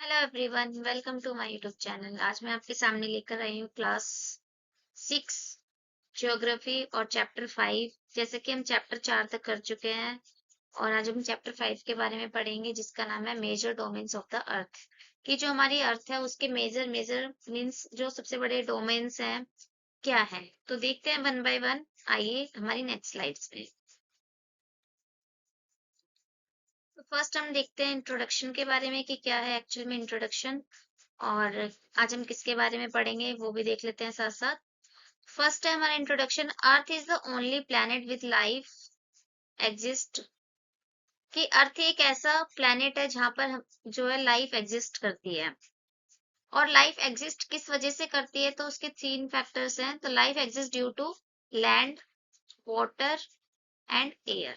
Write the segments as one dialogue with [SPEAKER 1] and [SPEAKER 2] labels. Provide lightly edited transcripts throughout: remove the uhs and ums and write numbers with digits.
[SPEAKER 1] Hello everyone, welcome to my YouTube channel. आज मैं आपके सामने लेकर आई हूँ क्लास 6 ज्योग्राफी और चैप्टर 5। जैसे कि हम चैप्टर 4 तक कर चुके हैं और आज हम चैप्टर 5 के बारे में पढ़ेंगे, जिसका नाम है major domains of the earth. कि जो हमारी अर्थ है उसके मेजर मेजर मीन्स जो सबसे बड़े डोमेन्स हैं क्या है। तो देखते हैं वन बाय वन। आइए हमारी नेक्स्ट स्लाइड्स में। तो फर्स्ट हम देखते हैं इंट्रोडक्शन के बारे में कि क्या है एक्चुअल में इंट्रोडक्शन, और आज हम किसके बारे में पढ़ेंगे वो भी देख लेते हैं साथ साथ। फर्स्ट है हमारा introduction. Earth is the only planet with life exist. कि अर्थ एक ऐसा प्लैनेट है जहां पर जो है लाइफ एग्जिस्ट करती है। और लाइफ एग्जिस्ट किस वजह से करती है, तो उसके तीन फैक्टर्स हैं। तो life exist due to land, water and air.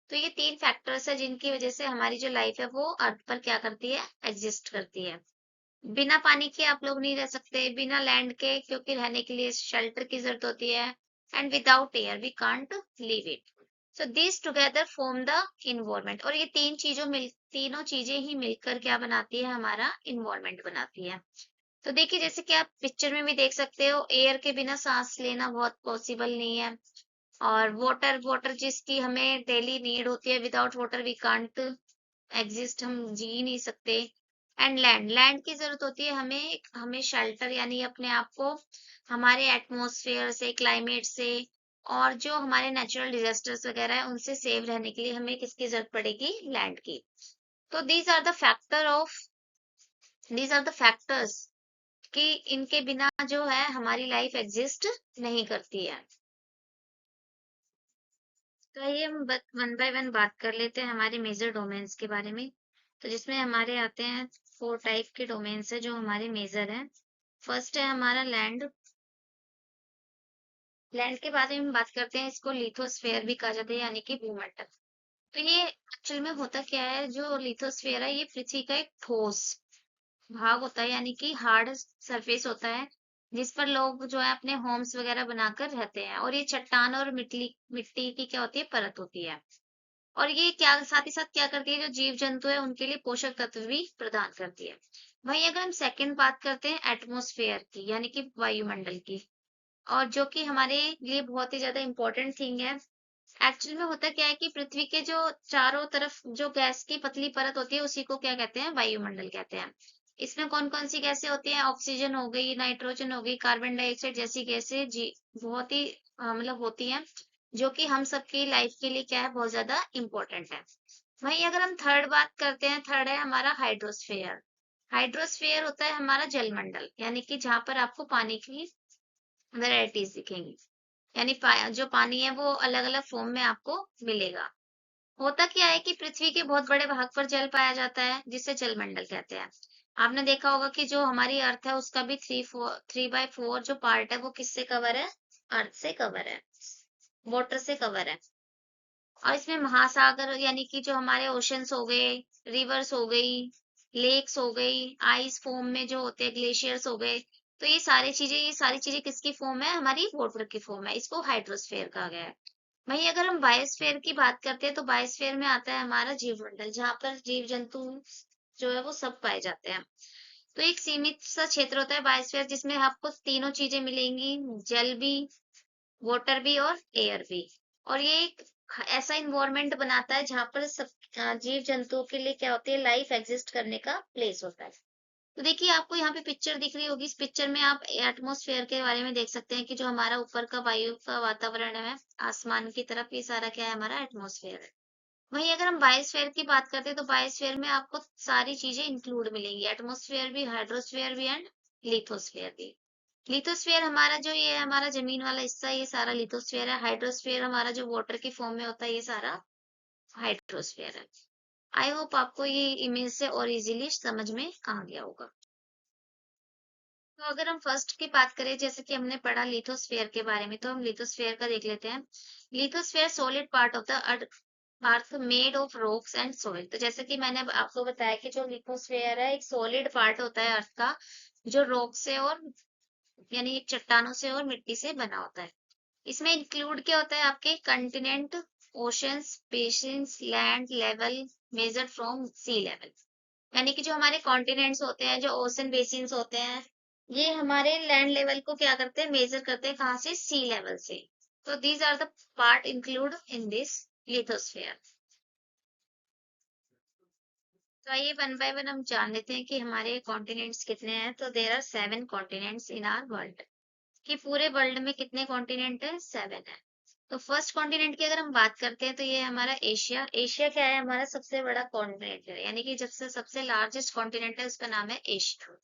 [SPEAKER 1] तो ये तीन फैक्टर्स है जिनकी वजह से हमारी जो लाइफ है वो अर्थ पर क्या करती है, एग्जिस्ट करती है। बिना पानी के आप लोग नहीं रह सकते, बिना लैंड के क्योंकि रहने के लिए शेल्टर की जरूरत होती है, and without air we can't live it. So this together form the environment. और ये तीनों चीजें ही मिलकर क्या बनाती है, हमारा इन्वायरमेंट बनाती है। तो देखिए, जैसे कि आप पिक्चर में भी देख सकते हो, एयर के बिना सांस लेना बहुत पॉसिबल नहीं है। और वाटर वाटर जिसकी हमें डेली नीड होती है, without water we can't exist, हम जी ही नहीं सकते। एंड लैंड लैंड की जरूरत होती है हमें हमें शेल्टर यानी अपने आप को हमारे एटमॉस्फेयर से, क्लाइमेट से, और जो हमारे नेचुरल डिजास्टर्स वगैरह है उनसे सेव रहने के लिए हमें किसकी जरूरत पड़ेगी, लैंड की। तो दीज आर द फैक्टर्स कि इनके बिना जो है हमारी लाइफ एग्जिस्ट नहीं करती है। तो आइए हम वन बाय वन बात कर लेते हैं हमारे मेजर डोमेन्स के बारे में। तो जिसमें हमारे आते हैं 4 टाइप के डोमेन्स है जो हमारे मेजर हैं। फर्स्ट है हमारा लैंड। लैंड के बारे में बात करते हैं, इसको लिथोस्फेयर भी कहा जाता है यानी कि भूमंडल। तो ये एक्चुअल में होता क्या है, जो लिथोस्फेयर है ये पृथ्वी का एक ठोस भाग होता है यानी कि हार्ड सरफेस होता है, जिस पर लोग जो है अपने होम्स वगैरह बनाकर रहते हैं। और ये चट्टान और मिट्टी मिट्टी की क्या होती है, परत होती है। और ये क्या साथ ही साथ क्या करती है, जो जीव जंतु है उनके लिए पोषक तत्व भी प्रदान करती है। वहीं अगर हम सेकंड बात करते हैं एटमॉस्फेयर की यानी कि वायुमंडल की, और जो कि हमारे लिए बहुत ही ज्यादा इंपॉर्टेंट थिंग है। एक्चुअल में होता क्या है कि पृथ्वी के जो चारों तरफ जो गैस की पतली परत होती है उसी को क्या कहते हैं, वायुमंडल कहते हैं। इसमें कौन कौन सी गैसें होती हैं, ऑक्सीजन हो गई, नाइट्रोजन हो गई, कार्बन डाइऑक्साइड जैसी गैसें जी बहुत ही मतलब होती हैं, जो कि हम सबकी लाइफ के लिए क्या है, बहुत ज्यादा इंपॉर्टेंट है। वहीं अगर हम थर्ड बात करते हैं, थर्ड है हमारा हाइड्रोस्फेयर। हाइड्रोस्फेयर होता है हमारा जलमंडल यानी कि जहां पर आपको पानी की वेराइटीज दिखेंगी। यानी जो पानी है वो अलग अलग फॉर्म में आपको मिलेगा। होता क्या है कि पृथ्वी के बहुत बड़े भाग पर जल पाया जाता है जिसे जलमंडल कहते हैं। आपने देखा होगा कि जो हमारी अर्थ है उसका भी 3/4 जो पार्ट है वो किससे कवर है, अर्थ से कवर है, वाटर से कवर है। और इसमें महासागर यानी कि जो हमारे ओशंस हो गए, रिवर्स हो गई, लेक्स हो गई, आइस फॉर्म में जो होते हैं ग्लेशियर्स हो गए। तो ये सारी चीजें किसकी फॉर्म है, हमारी वाटर की फॉर्म है। इसको हाइड्रोस्फेयर कहा गया है। वहीं अगर हम बायोस्फेयर की बात करते हैं, तो बायोस्फेयर में आता है हमारा जीवमंडल, जहां पर जीव जंतु जो है वो सब पाए जाते हैं। तो एक सीमित सा क्षेत्र होता है बायोस्फेयर, जिसमें आपको तीनों चीजें मिलेंगी, जल भी, वाटर भी और एयर भी। और ये एक ऐसा इन्वायरमेंट बनाता है जहां पर सब जीव जंतुओं के लिए क्या होती है, लाइफ एग्जिस्ट करने का प्लेस होता है। तो देखिए, आपको यहाँ पे पिक्चर दिख रही होगी, इस पिक्चर में आप एटमॉस्फेयर के बारे में देख सकते हैं कि जो हमारा ऊपर का वायु का वातावरण है आसमान की तरफ, ये सारा क्या है, हमारा एटमॉस्फेयर है। वहीं अगर हम बायोस्फेयर की बात करते हैं, तो बायोस्फेयर में आपको सारी चीजें इंक्लूड मिलेंगी, एटमॉस्फेयर भी, हाइड्रोस्फेयर भी एंड लिथोस्फेयर भी। लिथोस्फेयर हमारा जो ये हमारा जमीन वाला हिस्सा, ये सारा लिथोस्फेयर है। हाइड्रोस्फेयर हमारा जो वाटर की फॉर्म में होता है, ये सारा हाइड्रोस्फेयर है। आई होप आपको ये इमेज से और इजीली समझ में आ गया होगा। तो अगर हम फर्स्ट की बात करें, जैसे कि हमने पढ़ा लिथोस्फेयर के बारे में, तो हम लिथोस्फेयर का देख लेते हैं। Lithosphere solid part of the earth made of rocks and soil. तो जैसे कि मैंने अब आपको बताया कि जो लिथोस्फेयर है एक सॉलिड पार्ट होता है अर्थ का, जो रॉक से और यानी एक चट्टानों से और मिट्टी से बना होता है। इसमें इंक्लूड क्या होता है, आपके continent, oceans, basins, land level measured from sea level. यानी कि जो हमारे कॉन्टिनेंट्स होते हैं, जो ओशन बेसिन्स होते हैं, ये हमारे लैंड लेवल को क्या करते हैं, मेजर करते हैं कहाँ से, सी लेवल से। तो these are the part include in this lithosphere. तो आइए वन बाय वन हम जान लेते हैं कि हमारे कॉन्टिनेंट्स कितने हैं। तो there are 7 continents in our world. कि पूरे वर्ल्ड में कितने कॉन्टिनेंट है, 7 है। तो फर्स्ट कॉन्टिनेंट की अगर हम बात करते हैं तो ये है हमारा एशिया। एशिया क्या है, हमारा सबसे बड़ा कॉन्टिनेंट है, यानी कि जब से सबसे लार्जेस्ट कॉन्टिनेंट है उसका नाम है एशिया।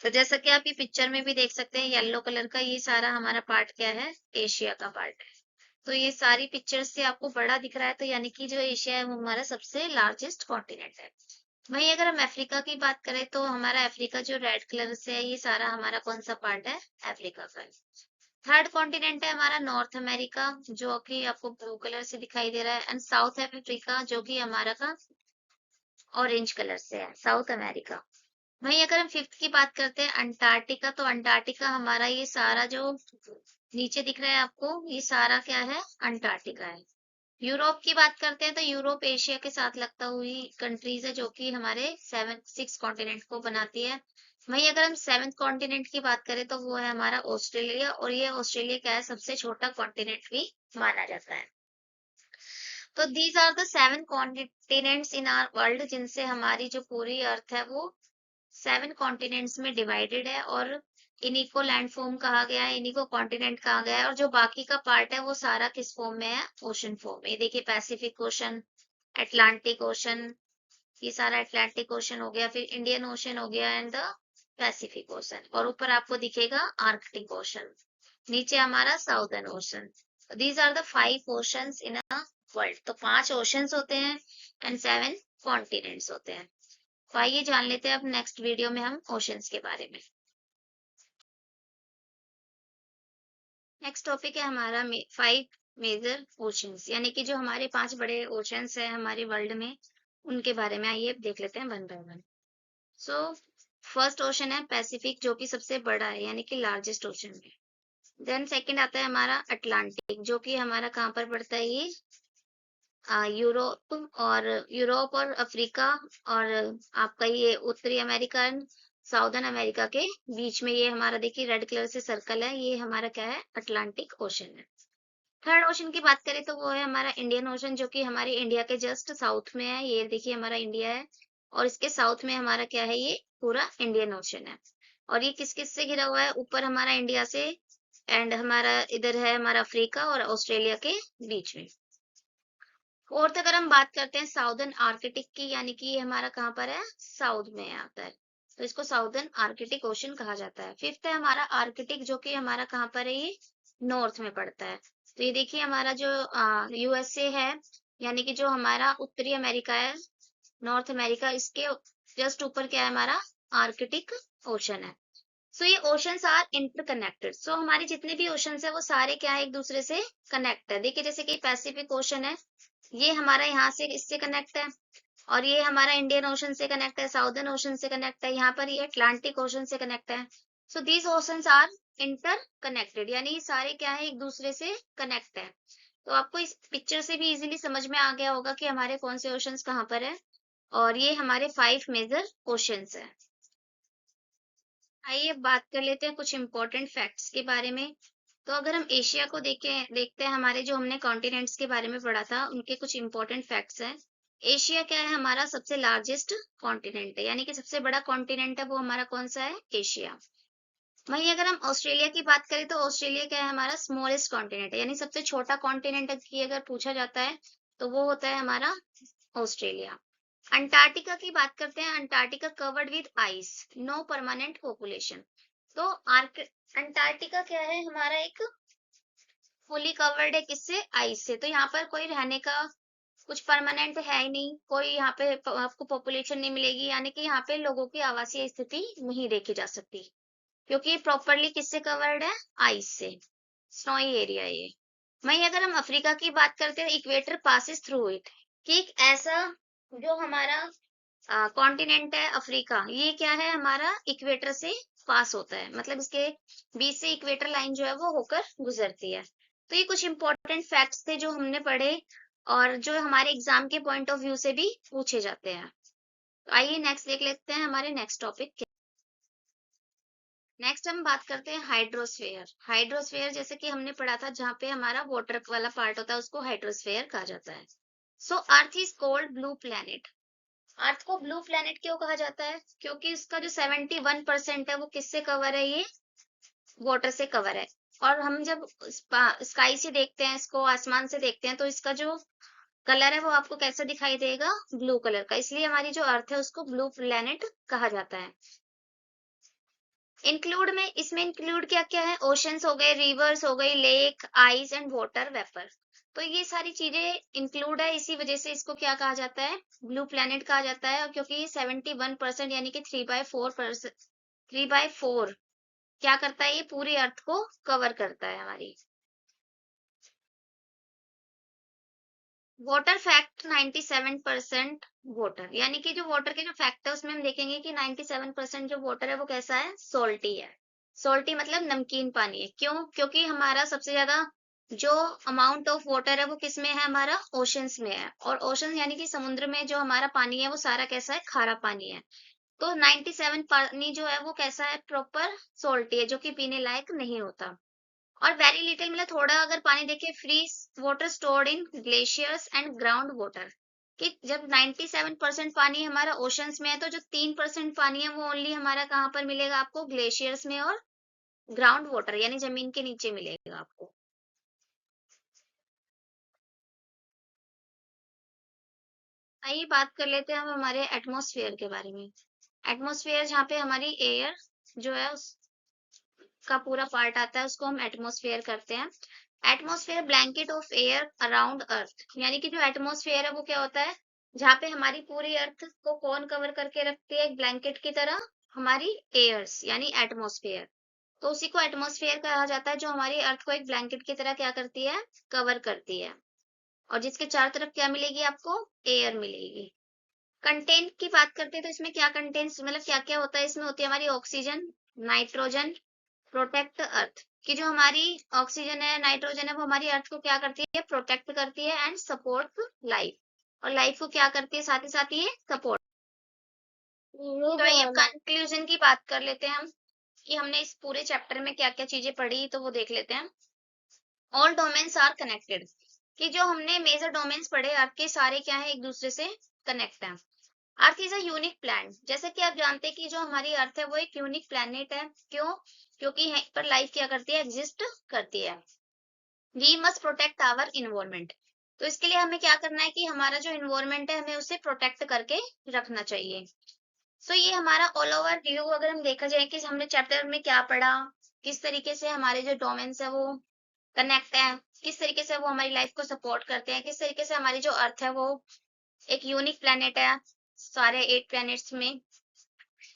[SPEAKER 1] तो जैसा कि आप ये पिक्चर में भी देख सकते हैं, येलो कलर का ये सारा हमारा पार्ट क्या है, एशिया का पार्ट है। तो ये सारी पिक्चर्स से आपको बड़ा दिख रहा है, तो यानी कि जो एशिया है वो हमारा सबसे लार्जेस्ट कॉन्टिनेंट है। वहीं अगर हम अफ्रीका की बात करें तो हमारा अफ्रीका जो रेड कलर से है, ये सारा हमारा कौन सा पार्ट है, अफ्रीका का है। थर्ड कॉन्टिनेंट है हमारा नॉर्थ अमेरिका, जो कि आपको ब्लू कलर से दिखाई दे रहा है, एंड साउथ अफ्रीका जो कि हमारा का ऑरेंज कलर से है, साउथ अमेरिका। वहीं अगर हम फिफ्थ की बात करते हैं अंटार्कटिका, तो अंटार्कटिका हमारा ये सारा जो नीचे दिख रहा है आपको, ये सारा क्या है, अंटार्कटिका है। यूरोप की बात करते हैं तो यूरोप एशिया के साथ लगता हुई कंट्रीज है, जो कि हमारे 6 कॉन्टिनेंट को बनाती है। वहीं अगर हम 7th कॉन्टिनेंट की बात करें तो वो है हमारा ऑस्ट्रेलिया, और ये ऑस्ट्रेलिया क्या है, सबसे छोटा कॉन्टिनेंट भी माना जाता है। तो these are the 7 continents in our world, जिनसे हमारी जो पूरी अर्थ है वो 7 कॉन्टिनेंट्स में डिवाइडेड है, और इन्हीं को लैंड फॉर्म कहा गया है, इन्हीं को कॉन्टिनेंट कहा गया है। और जो बाकी का पार्ट है वो सारा किस फॉर्म में है, ओशन फॉर्म में। ये देखिए पैसिफिक ओशन, अटलांटिक ओशन, ये सारा अटलांटिक ओशन हो गया, फिर इंडियन ओशन हो गया एंड द पैसिफिक ओशन, और ऊपर आपको दिखेगा आर्कटिक ओशन, नीचे हमारा southern ocean. These are the 5 oceans in a world. तो 5 ओशंस होते हैं एंड 7 कॉन्टिनेंट्स होते हैं। तो आइए जान लेते हैं अब नेक्स्ट वीडियो में हम ओशंस के बारे में। नेक्स्ट टॉपिक है हमारा 5 मेजर ओशंस, यानी कि जो हमारे 5 बड़े ओशंस हैं हमारे वर्ल्ड में, उनके बारे में आइए अब देख लेते हैं one by one. So first ocean है पैसिफिक, जो कि सबसे बड़ा है, यानी कि लार्जेस्ट ओशन है। देन सेकंड आता है हमारा अटलांटिक, जो कि हमारा कहाँ पर पड़ता है, ये यूरोप और अफ्रीका और आपका ये उत्तरी अमेरिका एंड साउदर्न अमेरिका के बीच में, ये हमारा देखिए रेड कलर से सर्कल है, ये हमारा क्या है, अटलांटिक ओशन है। थर्ड ओशन की बात करें तो वो है हमारा इंडियन ओशन, जो कि हमारे इंडिया के जस्ट साउथ में है। ये देखिए हमारा इंडिया है, और इसके साउथ में हमारा क्या है, ये पूरा इंडियन ओशन है। और ये किस किस से घिरा हुआ है, ऊपर हमारा इंडिया से, एंड हमारा इधर है हमारा अफ्रीका और ऑस्ट्रेलिया के बीच में। फोर्थ अगर हम बात करते हैं साउदर्न आर्कटिक की, यानी कि ये हमारा कहाँ पर है, साउथ में आता है, तो इसको साउदर्न आर्कटिक ओशन कहा जाता है। फिफ्थ है हमारा आर्कटिक, जो कि हमारा कहाँ पर है, ये नॉर्थ में पड़ता है। तो ये देखिए हमारा जो यूएसए है, यानी कि जो हमारा उत्तरी अमेरिका है, नॉर्थ अमेरिका, इसके जस्ट ऊपर क्या है, हमारा आर्कटिक ओशन है। सो ये ओशंस आर इंटरकनेक्टेड। सो हमारे जितने भी ओशंस है वो सारे क्या है, एक दूसरे से कनेक्ट है। देखिए जैसे कि पैसिफिक ओशन है, ये हमारा यहाँ से इससे कनेक्ट है, और ये हमारा इंडियन ओशन से कनेक्ट है, साउदर्न ओशन से कनेक्ट है, यहाँ पर ये अटलांटिक ओशन से कनेक्ट है। So these oceans are interconnected, यानी ये सारे क्या है, एक दूसरे से कनेक्ट है। तो आपको इस पिक्चर से भी इजीली समझ में आ गया होगा कि हमारे कौन से ओशंस कहाँ पर है, और ये हमारे 5 मेजर ओशंस है। आइए अब बात कर लेते हैं कुछ इंपॉर्टेंट फैक्ट्स के बारे में। तो अगर हम एशिया को देखते हैं, हमारे जो हमने कॉन्टिनेंट्स के बारे में पढ़ा था, उनके कुछ इंपॉर्टेंट फैक्ट्स हैं। एशिया क्या है, हमारा सबसे लार्जेस्ट कॉन्टिनेंट है, यानी कि सबसे बड़ा कॉन्टिनेंट है वो हमारा कौन सा है, एशिया। वहीं अगर हम ऑस्ट्रेलिया की बात करें तो ऑस्ट्रेलिया क्या है, हमारा स्मॉलेस्ट कॉन्टिनेंट है, यानी सबसे छोटा कॉन्टिनेंट की अगर पूछा जाता है तो वो होता है हमारा ऑस्ट्रेलिया। अंटार्कटिका की बात करते हैं, Antarctica covered with ice, no permanent population. तो अंटार्कटिका क्या है, हमारा एक फुली कवर्ड है, किससे, आइस से। तो यहाँ पर कोई रहने का कुछ परमानेंट है ही नहीं, कोई यहाँ पे आपको पॉपुलेशन नहीं मिलेगी, यानी कि यहाँ पे लोगों की आवासीय स्थिति नहीं देखी जा सकती, क्योंकि ये प्रॉपरली किससे कवर्ड है, आइस से, स्नोई एरिया ये। वहीं अगर हम अफ्रीका की बात करते हैं, इक्वेटर पासिस थ्रू इट, कि एक ऐसा जो हमारा कॉन्टिनेंट है अफ्रीका, ये क्या है, हमारा इक्वेटर से पास होता है, मतलब इसके बीच से इक्वेटर लाइन जो है वो होकर गुजरती है। तो ये कुछ इंपॉर्टेंट फैक्ट्स थे जो हमने पढ़े, और जो हमारे एग्जाम के पॉइंट ऑफ व्यू से भी पूछे जाते हैं। तो आइए नेक्स्ट देख लेते हैं हमारे नेक्स्ट टॉपिक। नेक्स्ट हम बात करते हैं हाइड्रोस्फेयर। हाइड्रोस्फेयर जैसे कि हमने पढ़ा था, जहाँ पे हमारा वाटर वाला पार्ट होता है उसको हाइड्रोस्फेयर कहा जाता है। So earth is called blue planet. Earth को ब्लू प्लैनेट क्यों कहा जाता है? क्योंकि इसका जो 71% है वो किससे कवर है? ये वाटर से कवर है। और हम जब स्काई से देखते हैं, इसको आसमान से देखते हैं, तो इसका जो कलर है वो आपको कैसा दिखाई देगा? ब्लू कलर का। इसलिए हमारी जो अर्थ है उसको ब्लू प्लैनेट कहा जाता है। इंक्लूड में इसमें इंक्लूड क्या क्या है? ओशंस हो गए, रिवर्स हो गई, lake, ice and water vapour. तो ये सारी चीजें इंक्लूड है, इसी वजह से इसको क्या कहा जाता है? ब्लू प्लैनेट कहा जाता है। और क्योंकि ये 71% यानी कि 3/4%, 3/4 क्या करता है? ये पूरी अर्थ को कवर करता है हमारी। वाटर फैक्ट 97% वाटर, यानी कि जो वाटर के जो फैक्ट है उसमें हम देखेंगे कि 97% जो वाटर है वो कैसा है? सोल्टी है। सोल्टी मतलब नमकीन पानी है। क्यों? क्योंकि हमारा सबसे ज्यादा जो अमाउंट ऑफ वाटर है वो किस में है? हमारा ओशंस में है। और ओशन यानी कि समुद्र में जो हमारा पानी है वो सारा कैसा है? खारा पानी है। तो 97 पानी जो है वो कैसा है? प्रॉपर सोल्टी है, जो कि पीने लायक नहीं होता। और वेरी लिटिल मतलब थोड़ा अगर पानी देखे, free water stored in glaciers and ground water. कि जब 97% पानी हमारा ओशंस में है, तो जो 3% पानी है वो ओनली हमारा कहाँ पर मिलेगा आपको? ग्लेशियर्स में और ग्राउंड वाटर यानी जमीन के नीचे मिलेगा आपको। आइए बात कर लेते हैं हम हमारे एटमॉस्फेयर के बारे में। एटमॉस्फेयर जहाँ पे हमारी एयर जो है उसका पूरा पार्ट आता है, उसको हम एटमॉस्फेयर करते हैं। Atmosphere blanket of air around earth, यानी कि जो एटमॉस्फेयर है वो क्या होता है? जहाँ पे हमारी पूरी अर्थ को कौन कवर करके रखती है? एक ब्लैंकेट की तरह हमारी एयर्स यानी एटमॉस्फेयर। तो उसी को एटमॉस्फेयर कहा जाता है, जो हमारी अर्थ को एक ब्लैंकेट की तरह क्या करती है? कवर करती है। और जिसके चारों तरफ क्या मिलेगी आपको? एयर मिलेगी। कंटेंट की बात करते हैं तो इसमें क्या कंटेंट्स मतलब क्या क्या होता है? इसमें होती है हमारी ऑक्सीजन, नाइट्रोजन, प्रोटेक्ट अर्थ। की जो हमारी ऑक्सीजन है, नाइट्रोजन है, वो हमारी अर्थ को क्या करती है? प्रोटेक्ट करती है एंड सपोर्ट लाइफ। और लाइफ को क्या करती है? साथ ही साथ ये सपोर्ट। तो ये कंक्लूजन की बात कर लेते हैं हम, कि हमने इस पूरे चैप्टर में क्या क्या चीजें पढ़ी, तो वो देख लेते हैं। All domains are connected. कि जो हमने मेजर डोमेन्स पढ़े अर्थ के, सारे क्या है? एक दूसरे से कनेक्ट है। Earth is a unique planet. जैसे कि आप जानते हैं कि जो हमारी अर्थ है वो एक यूनिक प्लैनेट है। क्यों? क्योंकि यहाँ पर लाइफ क्या करती है? एग्जिस्ट करती है। We must protect our environment. तो इसके लिए हमें क्या करना है कि हमारा जो इन्वायरमेंट है हमें उसे प्रोटेक्ट करके रखना चाहिए। सो ये हमारा ऑल ओवर व्यू अगर हम देखा जाए कि हमने चैप्टर में क्या पढ़ा, किस तरीके से हमारे जो डोमेन्स है वो कनेक्ट है, किस तरीके से वो हमारी लाइफ को सपोर्ट करते हैं, किस तरीके से हमारी जो अर्थ है वो एक यूनिक प्लेनेट है सारे 8 प्लैनेट्स में।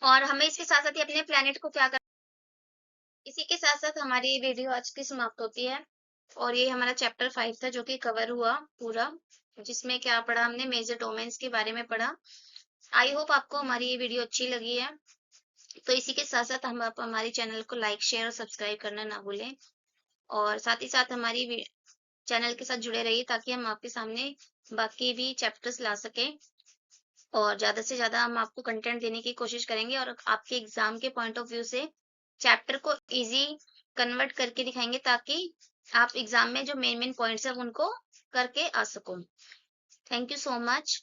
[SPEAKER 1] और हमें इसके साथ साथ ही अपने प्लैनेट को क्या कर, इसी के साथ साथ हमारी ये वीडियो आज की समाप्त होती है। और ये हमारा चैप्टर 5 था जो कि कवर हुआ पूरा, जिसमें क्या पढ़ा हमने? मेजर डोमेन्स के बारे में पढ़ा। आई होप आपको हमारी ये वीडियो अच्छी लगी है। तो इसी के साथ साथ हम आप हमारे चैनल को लाइक, शेयर और सब्सक्राइब करना ना भूलें। और साथ ही साथ हमारी चैनल के साथ जुड़े रहिए, ताकि हम आपके सामने बाकी भी चैप्टर्स ला सकें। और ज़्यादा से ज़्यादा हम आपको कंटेंट देने की कोशिश करेंगे, और आपके एग्जाम के पॉइंट ऑफ व्यू से चैप्टर को इजी कन्वर्ट करके दिखाएंगे, ताकि आप एग्जाम में जो मेन मेन पॉइंट्स है उनको करके आ सको। Thank you so much.